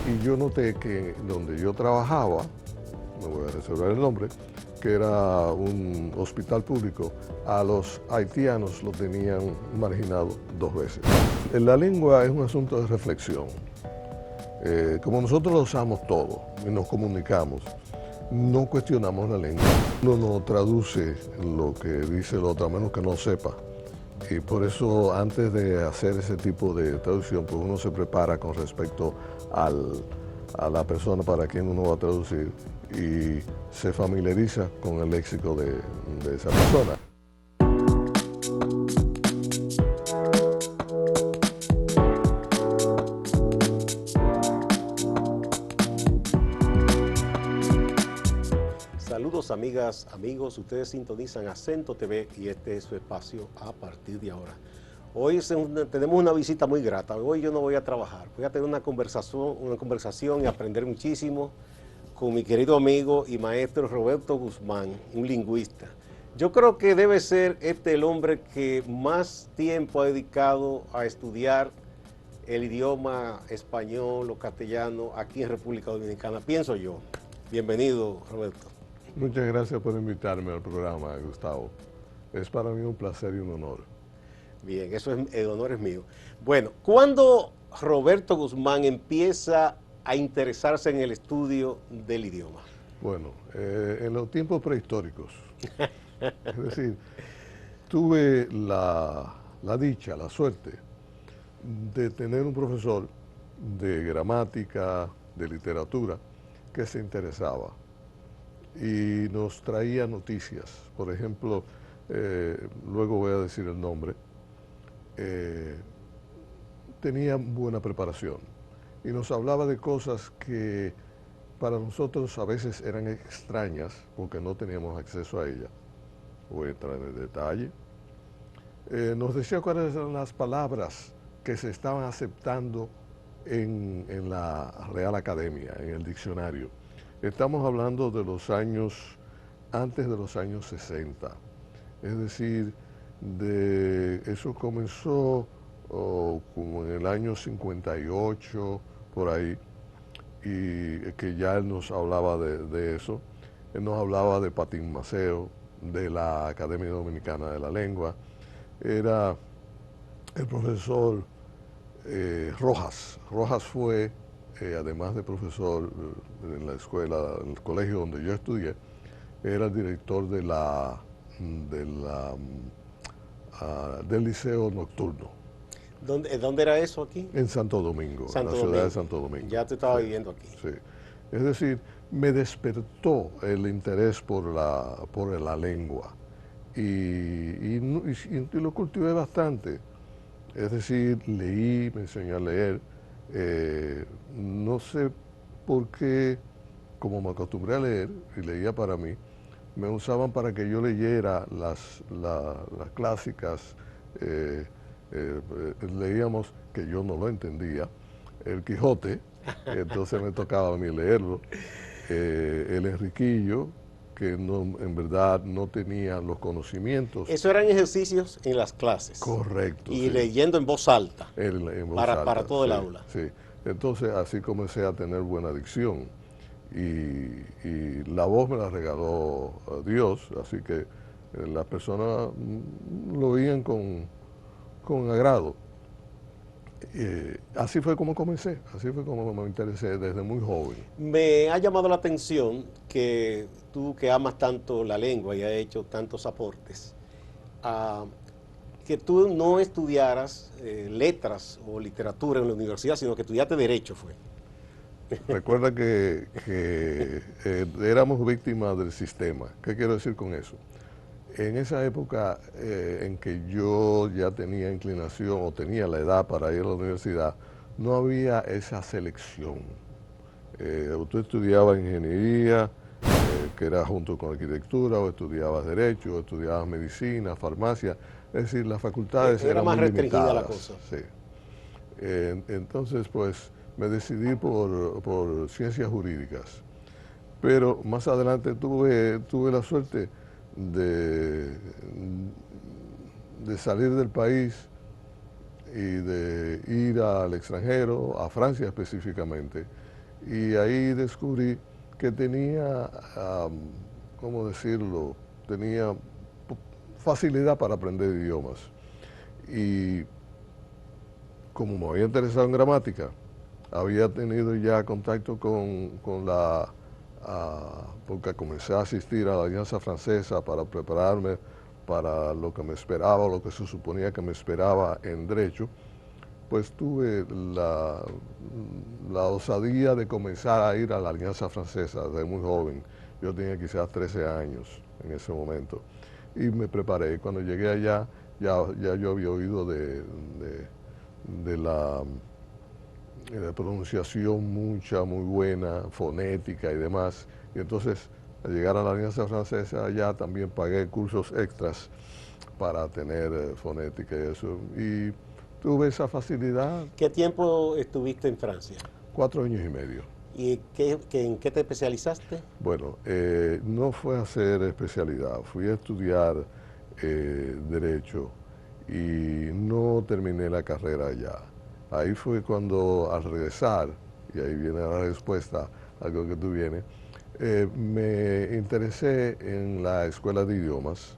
Y yo noté que donde yo trabajaba, no voy a reservar el nombre, que era un hospital público, a los haitianos lo tenían marginado 2 veces. La lengua es un asunto de reflexión. Como nosotros lo usamos todo y nos comunicamos, no cuestionamos la lengua. Uno no traduce lo que dice el otro, a menos que no sepa. Y por eso, antes de hacer ese tipo de traducción, pues uno se prepara con respecto a la persona para quien uno va a traducir y se familiariza con el léxico de esa persona. Saludos amigas, amigos, ustedes sintonizan Acento TV y este es su espacio a partir de ahora. Hoy tenemos una visita muy grata, hoy yo no voy a trabajar, voy a tener una conversación y aprender muchísimo con mi querido amigo y maestro Roberto Guzmán, un lingüista. Yo creo que debe ser el hombre que más tiempo ha dedicado a estudiar el idioma español o castellano aquí en República Dominicana, pienso yo. Bienvenido, Roberto. Muchas gracias por invitarme al programa, Gustavo. Es para mí un placer y un honor. Bien, el honor es mío. Bueno, ¿cuándo Roberto Guzmán empieza a interesarse en el estudio del idioma? Bueno, en los tiempos prehistóricos, es decir, tuve la dicha, la suerte de tener un profesor de gramática, de literatura, que se interesaba y nos traía noticias. Por ejemplo, luego voy a decir el nombre, tenía buena preparación y nos hablaba de cosas que para nosotros a veces eran extrañas porque no teníamos acceso a ellas. Voy a entrar en el detalle. Nos decía cuáles eran las palabras que se estaban aceptando en la Real Academia, en el diccionario. Estamos hablando de los años, antes de los años 60. Es decir, eso comenzó como en el año 58, por ahí, y que ya él nos hablaba de eso. Él nos hablaba de Patín Maceo, de la Academia Dominicana de la Lengua. Era el profesor Rojas. Rojas fue, además de profesor en la escuela, en el colegio donde yo estudié, era el director del liceo nocturno. ¿Dónde era eso aquí? En Santo Domingo, en la ciudad de Santo Domingo. Ya te estaba sí, viviendo aquí. Sí. Es decir, me despertó el interés por la lengua y lo cultivé bastante. Es decir, leí, me enseñé a leer. No sé por qué, como me acostumbré a leer y leía para mí, me usaban para que yo leyera las clásicas. Leíamos, que yo no lo entendía, el Quijote, entonces me tocaba a mí leerlo, el Enriquillo, que en verdad no tenía los conocimientos. Eso eran ejercicios en las clases. Correcto. Y sí. leyendo en voz alta. En voz para alta, todo el sí, aula. Sí. Entonces así comencé a tener buena dicción. Y la voz me la regaló Dios, así que las personas lo oían con agrado. Así fue como comencé, así fue como me interesé desde muy joven. Me ha llamado la atención que tú que amas tanto la lengua y has hecho tantos aportes, que tú no estudiaras letras o literatura en la universidad, sino que estudiaste Derecho, fue. Recuerda que éramos víctimas del sistema. ¿Qué quiero decir con eso? En esa época en que yo ya tenía inclinación o tenía la edad para ir a la universidad, no había esa selección. Tú estudiabas ingeniería, que era junto con arquitectura, o estudiabas derecho, o estudiabas medicina, farmacia, es decir, las facultades Era eran más muy restringida limitadas. la cosa. Sí. Entonces, pues, me decidí por ciencias jurídicas. Pero más adelante tuve la suerte de, de salir del país y de ir al extranjero, a Francia específicamente, Y ahí descubrí que tenía, ¿cómo decirlo? Tenía facilidad para aprender idiomas. Y como me había interesado en gramática, había tenido ya contacto con porque comencé a asistir a la Alianza Francesa para prepararme para lo que me esperaba, lo que se suponía que me esperaba en Derecho, pues tuve la osadía de comenzar a ir a la Alianza Francesa desde muy joven. Yo tenía quizás 13 años en ese momento. Y me preparé. Cuando llegué allá, ya yo había oído de la pronunciación mucha, muy buena, fonética y demás. Y entonces, al llegar a la Alianza Francesa, allá también pagué cursos extras para tener fonética y eso. Y tuve esa facilidad. ¿Qué tiempo estuviste en Francia? 4 años y medio. ¿Y en qué te especializaste? Bueno, no fue a hacer especialidad, fui a estudiar Derecho y no terminé la carrera allá. Ahí fue cuando al regresar, y ahí viene la respuesta a algo que tú vienes, me interesé en la escuela de idiomas.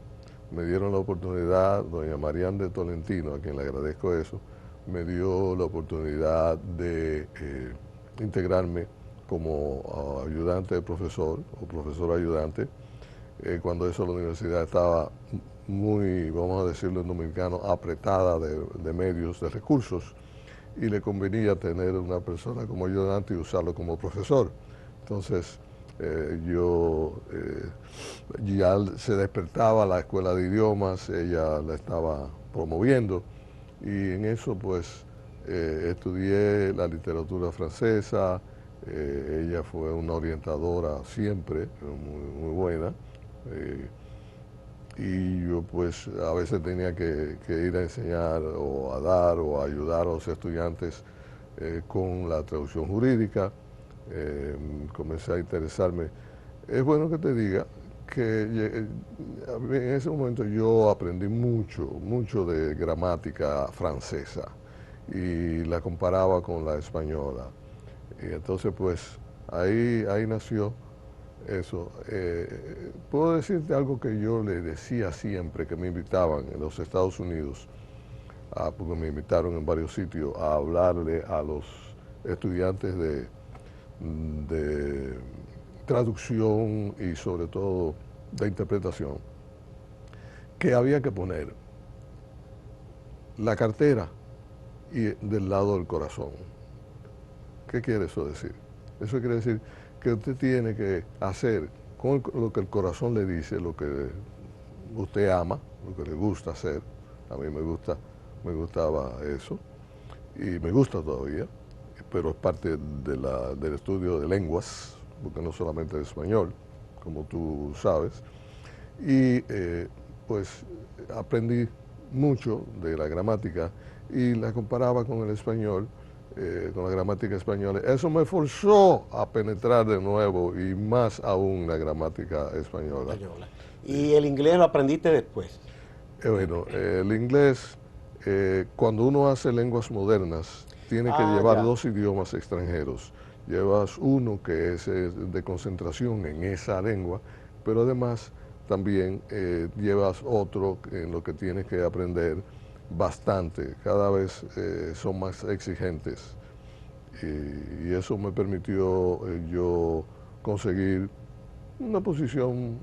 Me dieron la oportunidad, doña Marian de Tolentino, a quien le agradezco eso, me dio la oportunidad de integrarme como ayudante de profesor o profesor ayudante, cuando eso la universidad estaba muy, vamos a decirlo en dominicano, apretada de medios, de recursos, y le convenía tener una persona como ayudante y usarlo como profesor. Entonces, ya se despertaba la escuela de idiomas, ella la estaba promoviendo, y en eso pues estudié la literatura francesa. Ella fue una orientadora siempre, muy buena. eh, y yo pues a veces tenía que ir a enseñar o a dar o a ayudar a los estudiantes con la traducción jurídica. Comencé a interesarme. Es bueno que te diga que en ese momento yo aprendí mucho de gramática francesa y la comparaba con la española. Y entonces pues ahí nació eso. Puedo decirte algo que yo le decía siempre que me invitaban en los Estados Unidos, porque me invitaron en varios sitios a hablarle a los estudiantes de traducción y sobre todo de interpretación, que había que poner la cartera y del lado del corazón. ¿Qué quiere eso decir? Eso quiere decir que usted tiene que hacer con lo que el corazón le dice, lo que usted ama, lo que le gusta hacer. A mí me gustaba eso y me gusta todavía, pero es parte del estudio de lenguas, porque no solamente el español, como tú sabes. Y pues aprendí mucho de la gramática y la comparaba con el español, con la gramática española. Eso me forzó a penetrar de nuevo y más aún la gramática española. ¿Y el inglés lo aprendiste después? Bueno, el inglés, cuando uno hace lenguas modernas, tiene que llevar dos idiomas extranjeros. Llevas uno que es de concentración en esa lengua, pero además también llevas otro en lo que tienes que aprender bastante. Cada vez son más exigentes. Y eso me permitió yo conseguir una posición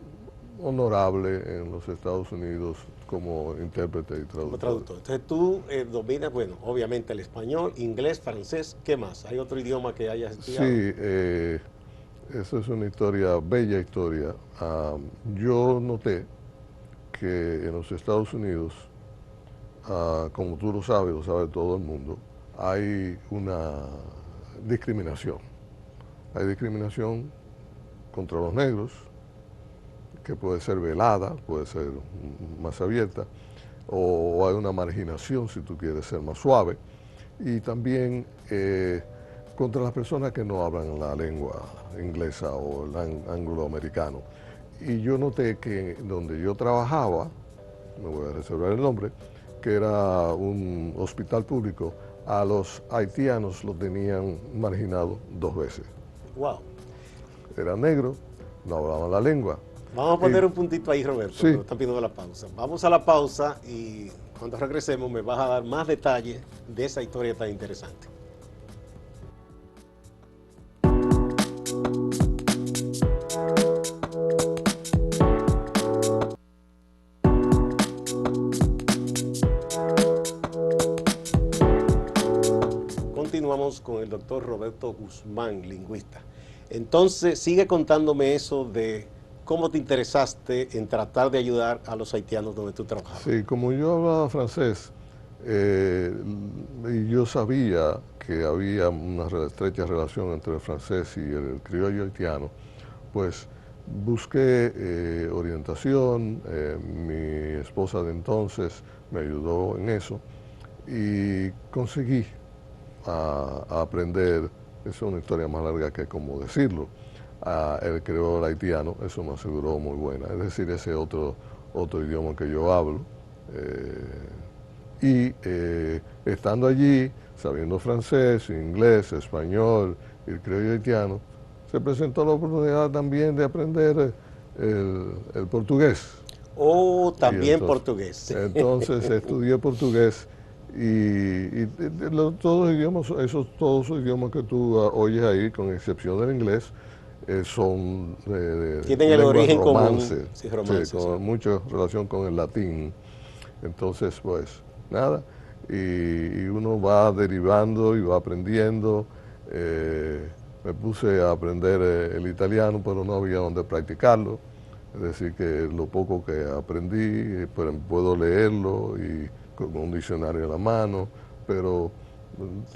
honorable en los Estados Unidos como intérprete y traductor. Como traductor. Entonces tú dominas, bueno, obviamente el español, inglés, francés, ¿qué más? ¿Hay otro idioma que hayas estudiado? Sí, esa es una historia, bella historia. Yo noté que en los Estados Unidos, como tú lo sabe todo el mundo, hay una discriminación. Hay discriminación contra los negros, que puede ser velada, puede ser más abierta, o hay una marginación, si tú quieres ser más suave, y también contra las personas que no hablan la lengua inglesa o el angloamericano. Y yo noté que donde yo trabajaba, me voy a reservar el nombre, que era un hospital público, a los haitianos lo tenían marginado 2 veces. Wow. Eran negros, no hablaban la lengua. Vamos a poner un puntito ahí, Roberto, Sí. que nos están pidiendo la pausa. Vamos a la pausa y cuando regresemos me vas a dar más detalles de esa historia tan interesante. Continuamos con el doctor Roberto Guzmán, lingüista. Entonces, sigue contándome eso de cómo te interesaste en tratar de ayudar a los haitianos donde tú trabajabas. Sí, como yo hablaba francés, y yo sabía que había una estrecha relación entre el francés y el criollo haitiano, pues busqué orientación, mi esposa de entonces me ayudó en eso y conseguí a aprender, es una historia más larga que como decirlo, el creol haitiano, eso me aseguró muy buena, es decir, ese otro idioma que yo hablo. Estando allí, sabiendo francés, inglés, español y el criollo haitiano, se presentó la oportunidad también de aprender el portugués. Oh, también Entonces, portugués. Entonces estudié portugués todos los idiomas, todos los idiomas que tú oyes ahí, con excepción del inglés, son tienen el lenguas origen romance, común. Sí, romance, con sí. mucha relación con el latín. Entonces, pues, nada, y uno va derivando y va aprendiendo. Me puse a aprender el italiano, pero no había donde practicarlo. Es decir, que lo poco que aprendí, pues, puedo leerlo y con un diccionario en la mano, pero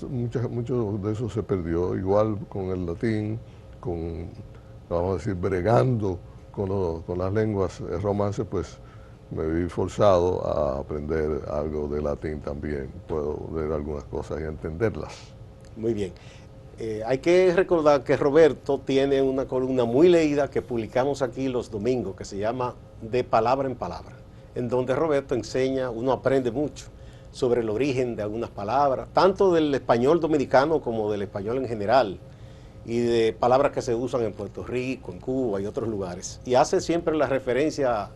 mucho de eso se perdió. Igual con el latín, vamos a decir, bregando con las lenguas romances, pues me vi forzado a aprender algo de latín también. Puedo leer algunas cosas y entenderlas. Muy bien. Hay que recordar que Roberto tiene una columna muy leída que publicamos aquí los domingos, que se llama De Palabra en Palabra, en donde Roberto enseña, uno aprende mucho sobre el origen de algunas palabras, tanto del español dominicano como del español en general, y de palabras que se usan en Puerto Rico, en Cuba y otros lugares. Y hace siempre la referencia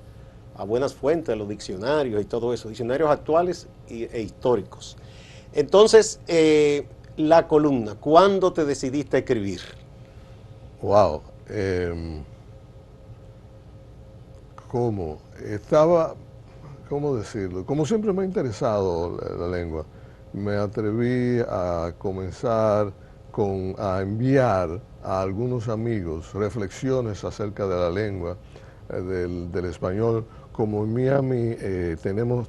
a buenas fuentes, a los diccionarios y todo eso, diccionarios actuales e históricos. Entonces, la columna, ¿cuándo te decidiste a escribir? Wow. ¿Cómo? ¿Cómo decirlo? Como siempre me ha interesado la lengua, me atreví a comenzar a enviar a algunos amigos reflexiones acerca de la lengua, del español. Como en Miami tenemos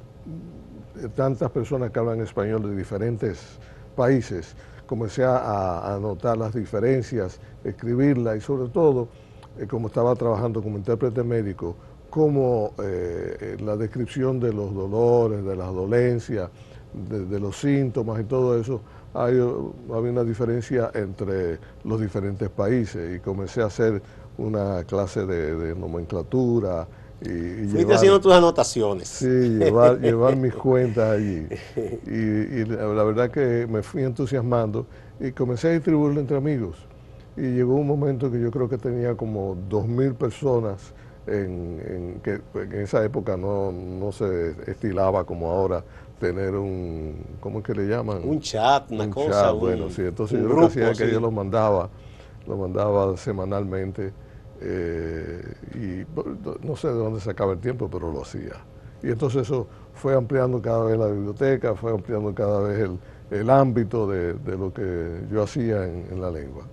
tantas personas que hablan español de diferentes países, comencé a notar las diferencias, escribirlas y sobre todo, como estaba trabajando como intérprete médico, como la descripción de los dolores, de las dolencias, de los síntomas y todo eso, había una diferencia entre los diferentes países y comencé a hacer una clase de nomenclatura. Fuiste haciendo tus anotaciones. Sí, llevar mis cuentas allí. Y la verdad que me fui entusiasmando y comencé a distribuirlo entre amigos. Y llegó un momento que yo creo que tenía como 2.000 personas que en esa época no se estilaba como ahora tener ¿cómo es que le llaman? Un chat, una cosa. Chat, bueno, sí. Entonces yo lo que hacía es que yo lo mandaba semanalmente. Y no sé de dónde sacaba el tiempo, pero lo hacía. Y entonces eso fue ampliando cada vez la biblioteca, fue ampliando cada vez el ámbito de lo que yo hacía en la lengua.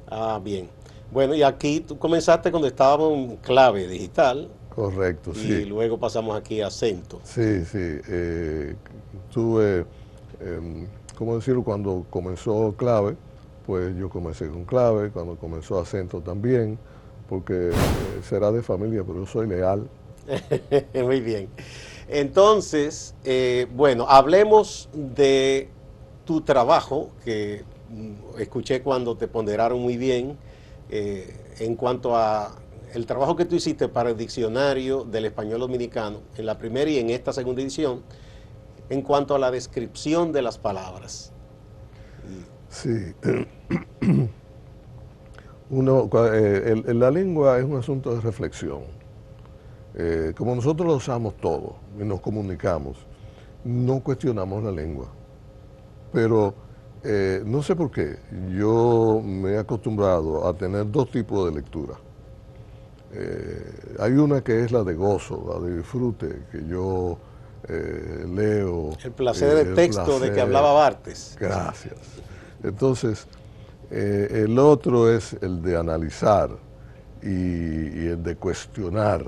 Ah, bien. Bueno, y aquí tú comenzaste cuando estábamos en Clave Digital. Correcto, sí. Y luego pasamos aquí a Acento. Sí, sí. Tuve, ¿cómo decirlo? Cuando comenzó Clave, pues yo comencé con Clave, cuando comenzó Acento también, porque será de familia, pero yo soy leal. Muy bien. Entonces, bueno, hablemos de tu trabajo, que escuché cuando te ponderaron muy bien, en cuanto a el trabajo que tú hiciste para el diccionario del español dominicano, en la primera y en esta segunda edición, en cuanto a la descripción de las palabras. Sí. La lengua es un asunto de reflexión. Como nosotros lo usamos todo y nos comunicamos, no cuestionamos la lengua. Pero no sé por qué, yo me he acostumbrado a tener dos tipos de lectura. Hay una que es la de gozo, la de disfrute, que yo leo. El placer del texto de que hablaba Barthes. Gracias. Entonces, el otro es el de analizar y el de cuestionar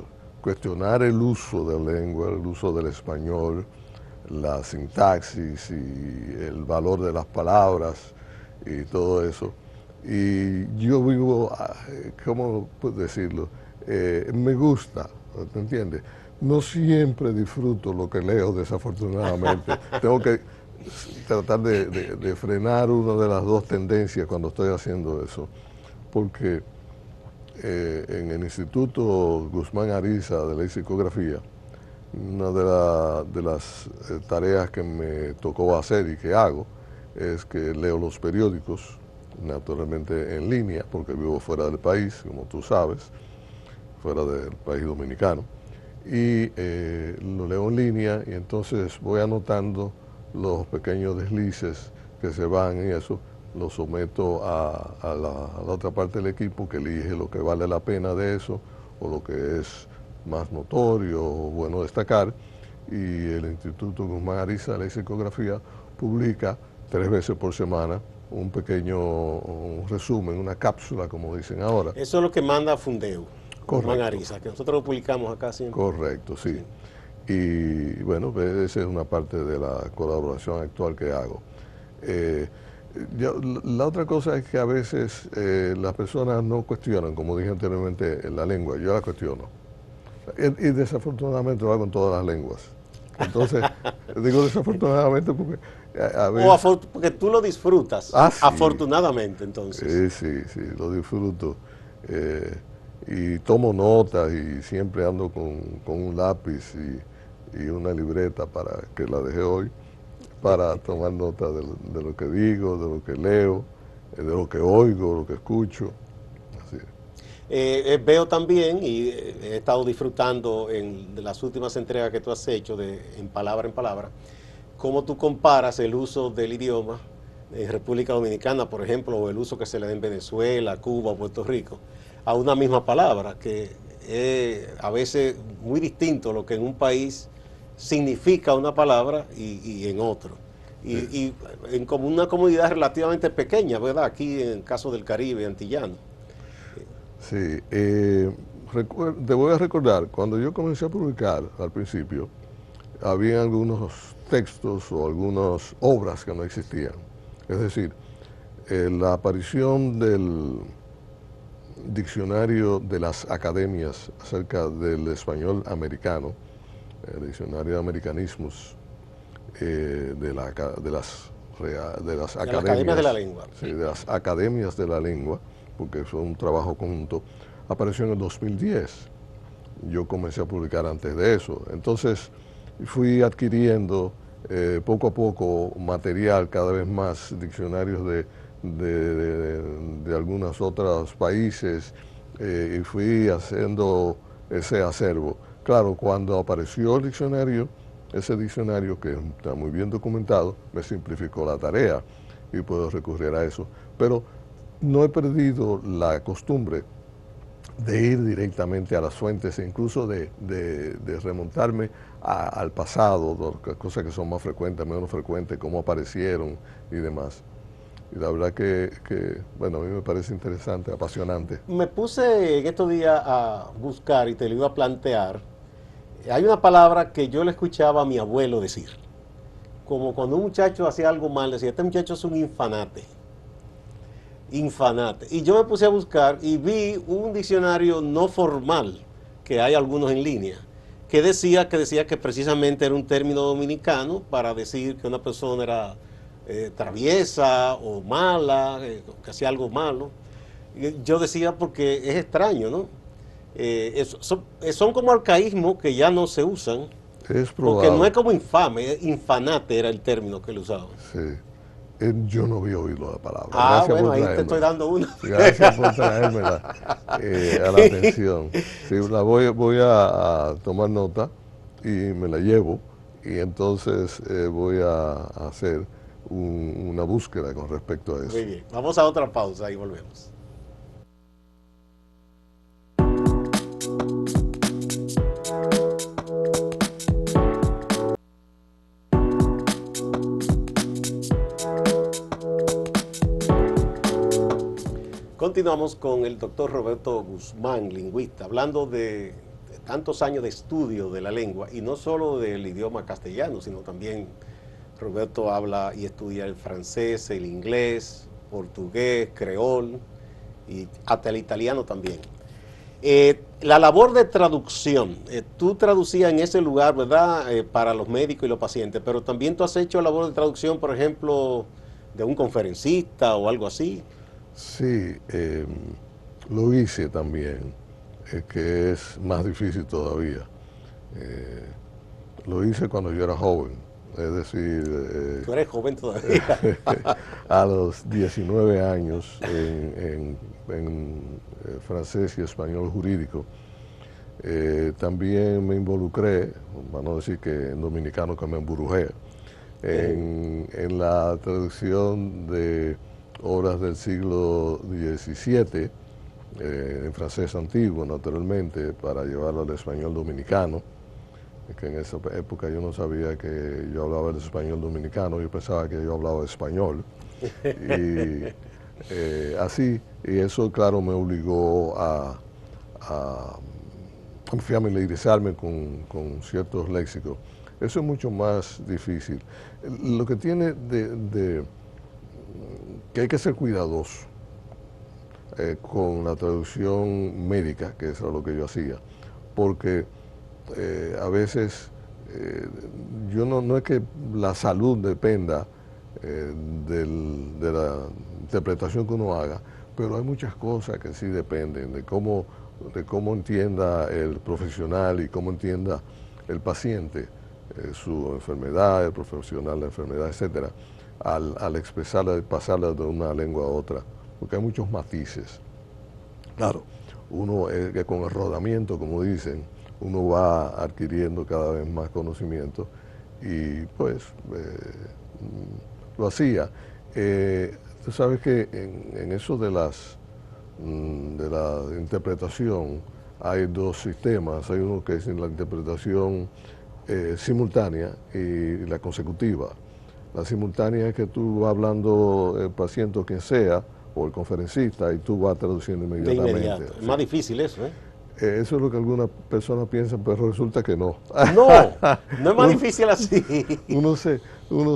el uso de la lengua, el uso del español, la sintaxis y el valor de las palabras y todo eso. Y yo vivo, ¿cómo puedo decirlo? Me gusta, ¿te entiendes? No siempre disfruto lo que leo, desafortunadamente. Tengo que tratar de frenar una de las dos tendencias cuando estoy haciendo eso, porque en el Instituto Guzmán Ariza de Lexicografía, una de las tareas que me tocó hacer y que hago es que leo los periódicos, naturalmente en línea, porque vivo fuera del país, como tú sabes, fuera del país dominicano, y lo leo en línea y entonces voy anotando los pequeños deslices que se van y eso lo someto a la otra parte del equipo que elige lo que vale la pena de eso o lo que es más notorio o bueno destacar, y el Instituto Guzmán Ariza de Lexicografía publica 3 veces por semana un pequeño resumen, una cápsula como dicen ahora. Eso es lo que manda Fundeu. Correcto. Guzmán Ariza, que nosotros lo publicamos acá siempre. Correcto, sí. Y bueno, esa es una parte de la colaboración actual que hago. La otra cosa es que a veces las personas no cuestionan, como dije anteriormente, la lengua. Yo la cuestiono. Y desafortunadamente lo hago en todas las lenguas. Entonces, digo desafortunadamente porque a veces... porque tú lo disfrutas, sí. Afortunadamente, entonces. Sí, lo disfruto. Y tomo notas y siempre ando con un lápiz y una libreta para que la dejé hoy, para tomar nota de lo que digo, de lo que leo, de lo que oigo, lo que escucho. Así. Veo también, y he estado disfrutando de las últimas entregas que tú has hecho en palabra, cómo tú comparas el uso del idioma en República Dominicana, por ejemplo, o el uso que se le da en Venezuela, Cuba, Puerto Rico, a una misma palabra, que es a veces muy distinto lo que en un país significa una palabra y en otro. Y en como una comunidad relativamente pequeña, ¿verdad? Aquí en el caso del Caribe antillano. Sí, te voy a recordar, cuando yo comencé a publicar al principio, había algunos textos o algunas obras que no existían. Es decir, la aparición del diccionario de las academias acerca del español americano, el diccionario de americanismos de las academias de la lengua. Sí, de las academias de la lengua, porque fue un trabajo conjunto, apareció en el 2010. Yo comencé a publicar antes de eso. Entonces fui adquiriendo poco a poco material, cada vez más diccionarios de algunos otros países, y fui haciendo ese acervo. Claro, cuando apareció el diccionario, ese diccionario que está muy bien documentado, me simplificó la tarea y puedo recurrir a eso. Pero no he perdido la costumbre de ir directamente a las fuentes e incluso de remontarme al pasado, cosas que son más frecuentes, menos frecuentes, cómo aparecieron y demás. Y la verdad que, bueno, a mí me parece interesante, apasionante. Me puse en estos días a buscar y te lo iba a plantear. Hay una palabra que yo le escuchaba a mi abuelo decir. Como cuando un muchacho hacía algo mal, decía, este muchacho es un infanate. Infanate. Y yo me puse a buscar y vi un diccionario no formal, que hay algunos en línea, que decía que precisamente era un término dominicano para decir que una persona era traviesa o mala, que hacía algo malo. Y yo decía porque es extraño, ¿no? Son como arcaísmos que ya no se usan. Es probable. Porque no es como infame, infanate era el término que él usaba. Sí. Yo no había oído la palabra. Ah, Gracias bueno, por ahí te traérmela. estoy dando una. Gracias por traérmela a la atención. Sí, voy a tomar nota y me la llevo y entonces voy a hacer una búsqueda con respecto a Muy eso. bien, vamos a otra pausa y volvemos. Continuamos con el doctor Roberto Guzmán, lingüista, hablando de tantos años de estudio de la lengua y no solo del idioma castellano, sino también Roberto habla y estudia el francés, el inglés, portugués, creol y hasta el italiano también. La labor de traducción, tú traducías en ese lugar, ¿verdad? Para los médicos y los pacientes, pero también tú has hecho labor de traducción, por ejemplo, de un conferencista o algo así. Sí, lo hice también, que es más difícil todavía. Eh, lo hice cuando yo era joven, es decir, Tú eres joven todavía. a los 19 años en francés y español jurídico. También me involucré, para no decir que en dominicano que me emburujé, en la traducción de obras del siglo XVII, en francés antiguo, naturalmente, para llevarlo al español dominicano, que en esa época yo no sabía que yo hablaba el español dominicano, yo pensaba que yo hablaba español. Y así, y eso, claro, me obligó a familiarizarme con ciertos léxicos. Eso es mucho más difícil. Lo que tiene que hay que ser cuidadoso con la traducción médica, que eso es lo que yo hacía, porque a veces yo no es que la salud dependa de la interpretación que uno haga, pero hay muchas cosas que sí dependen de cómo entienda el profesional y cómo entienda el paciente su enfermedad, el profesional la enfermedad, etcétera, al expresarla, pasarla de una lengua a otra, porque hay muchos matices. Claro, uno que con el rodamiento, como dicen, uno va adquiriendo cada vez más conocimiento y pues lo hacía. Tú sabes que en eso de la interpretación hay dos sistemas. Hay uno que es la interpretación simultánea y la consecutiva. La simultánea es que tú vas hablando el paciente o quien sea, o el conferencista, y tú vas traduciendo inmediatamente. De inmediato. Es más difícil eso, ¿eh? Eso es lo que algunas personas piensan, pero resulta que no. No, no es más difícil así. Uno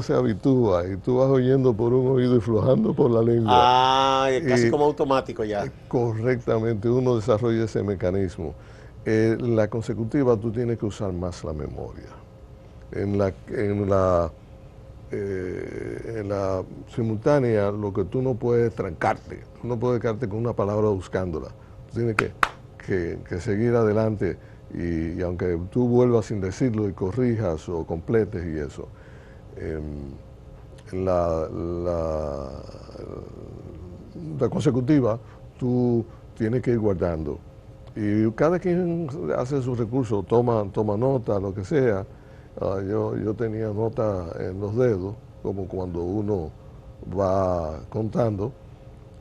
se habitúa y tú vas oyendo por un oído y flojando por la lengua. Ah, casi Y como automático ya. correctamente, uno desarrolla ese mecanismo. La consecutiva tú tienes que usar más la memoria. En la simultánea, lo que tú no puedes trancarte, tú no puedes quedarte con una palabra buscándola. Tú tienes que seguir adelante y aunque tú vuelvas sin decirlo y corrijas o completes y eso, la consecutiva tú tienes que ir guardando. Y cada quien hace su recurso, toma nota, lo que sea. Yo tenía nota en los dedos, como cuando uno va contando,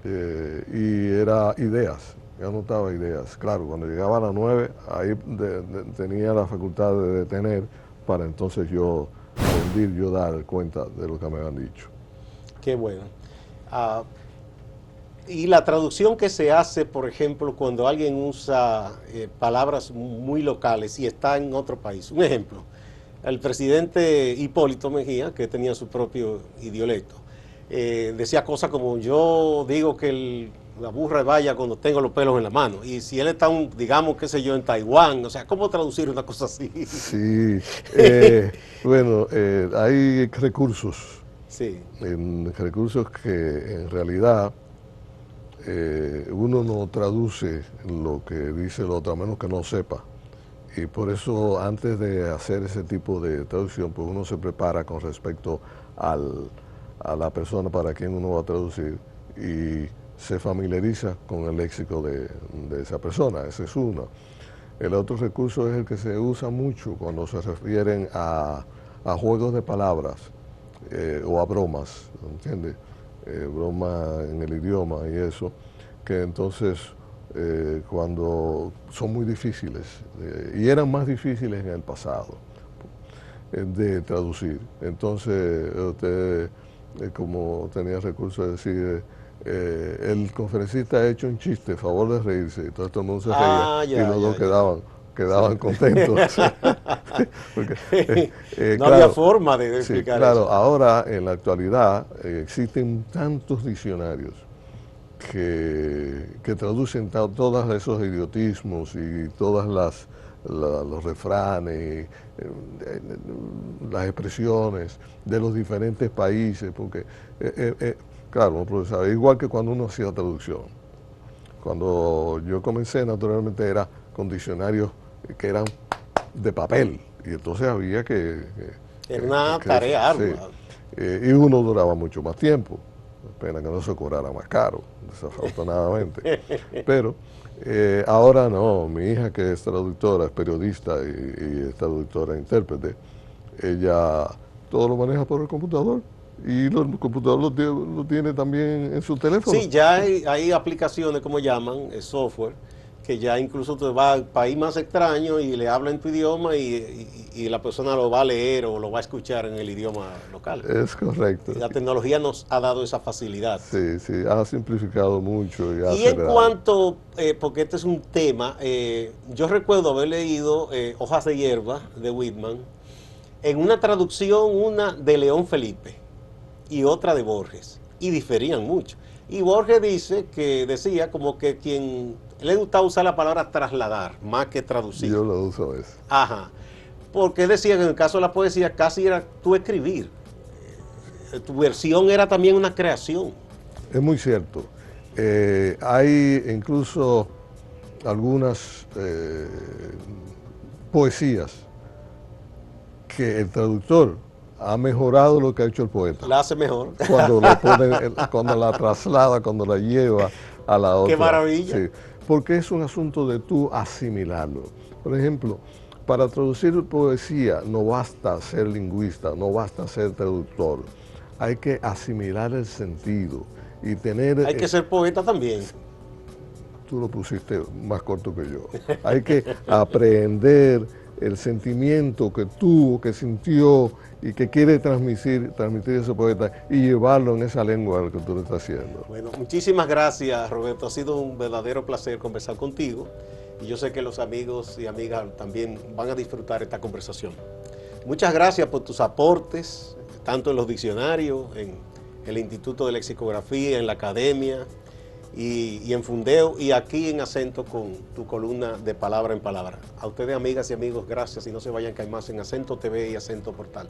y era ideas. Yo anotaba ideas. Claro, cuando llegaba a las 9, ahí tenía la facultad de detener para entonces yo rendir, yo dar cuenta de lo que me habían dicho. Qué bueno. Y la traducción que se hace, por ejemplo, cuando alguien usa palabras muy locales y está en otro país. Un ejemplo, el presidente Hipólito Mejía, que tenía su propio idiolecto, decía cosas como: yo digo que la burra vaya cuando tengo los pelos en la mano. Y si él está, digamos, qué sé yo, en Taiwán, o sea, ¿cómo traducir una cosa así? Sí, bueno, hay recursos. Sí. Recursos que en realidad uno no traduce lo que dice el otro, a menos que no sepa. Y por eso, antes de hacer ese tipo de traducción, pues uno se prepara con respecto a la persona para quien uno va a traducir y se familiariza con el léxico de esa persona. Ese es uno. El otro recurso es el que se usa mucho cuando se refieren a juegos de palabras o a bromas, ¿entiendes? Broma en el idioma y eso, que entonces cuando son muy difíciles, y eran más difíciles en el pasado, de traducir. Entonces, usted, como tenía recursos de decir, el conferencista ha hecho un chiste, favor de reírse, y todo el mundo se reía, y los dos quedaban contentos. Porque, no claro, había forma de sí, explicar claro, eso. ahora en la actualidad existen tantos diccionarios que traducen todos esos idiotismos y todas los refranes, las expresiones de los diferentes países, porque, claro, profesor, igual que cuando uno hacía traducción. Cuando yo comencé, naturalmente, era con diccionarios que eran de papel, y entonces había Era una que tarea sí, ardua. y uno duraba mucho más tiempo. Pena que no se cobrara más caro, desafortunadamente. Pero ahora no, mi hija, que es traductora, es periodista y es traductora e intérprete, ella todo lo maneja por el computador y el computador lo tiene también en su teléfono. Sí, ya hay aplicaciones, como llaman, software, que ya incluso te va al país más extraño y le habla en tu idioma y la persona lo va a leer o lo va a escuchar en el idioma local. Es correcto. Y la tecnología nos ha dado esa facilidad. Sí, sí, ha simplificado mucho y ha Y en acelerado. cuanto, porque este es un tema, yo recuerdo haber leído Hojas de Hierba de Whitman, en una traducción, una de León Felipe y otra de Borges, y diferían mucho. Y Borges decía como que quien le gustaba usar la palabra trasladar más que traducir. Yo lo uso eso. Ajá. Porque él decía que en el caso de la poesía casi era tú escribir. Tu versión era también una creación. Es muy cierto. Hay incluso algunas poesías que el traductor ha mejorado lo que ha hecho el poeta. La hace mejor. Cuando lo pone, cuando la traslada, cuando la lleva a la otra. ¡Qué maravilla! Sí, porque es un asunto de tú asimilarlo. Por ejemplo, para traducir poesía no basta ser lingüista, no basta ser traductor. Hay que asimilar el sentido y tener... Hay que ser poeta también. Tú lo pusiste más corto que yo. Hay que aprender el sentimiento que tuvo, que sintió y que quiere transmitir ese poeta y llevarlo en esa lengua a la que tú le estás haciendo. Bueno, muchísimas gracias, Roberto. Ha sido un verdadero placer conversar contigo y yo sé que los amigos y amigas también van a disfrutar esta conversación. Muchas gracias por tus aportes, tanto en los diccionarios, en el Instituto de Lexicografía, en la Academia y en Fundeo y aquí en Acento con tu columna de Palabra en Palabra. A ustedes, amigas y amigos, gracias y no se vayan, que hay más en Acento TV y Acento Portal.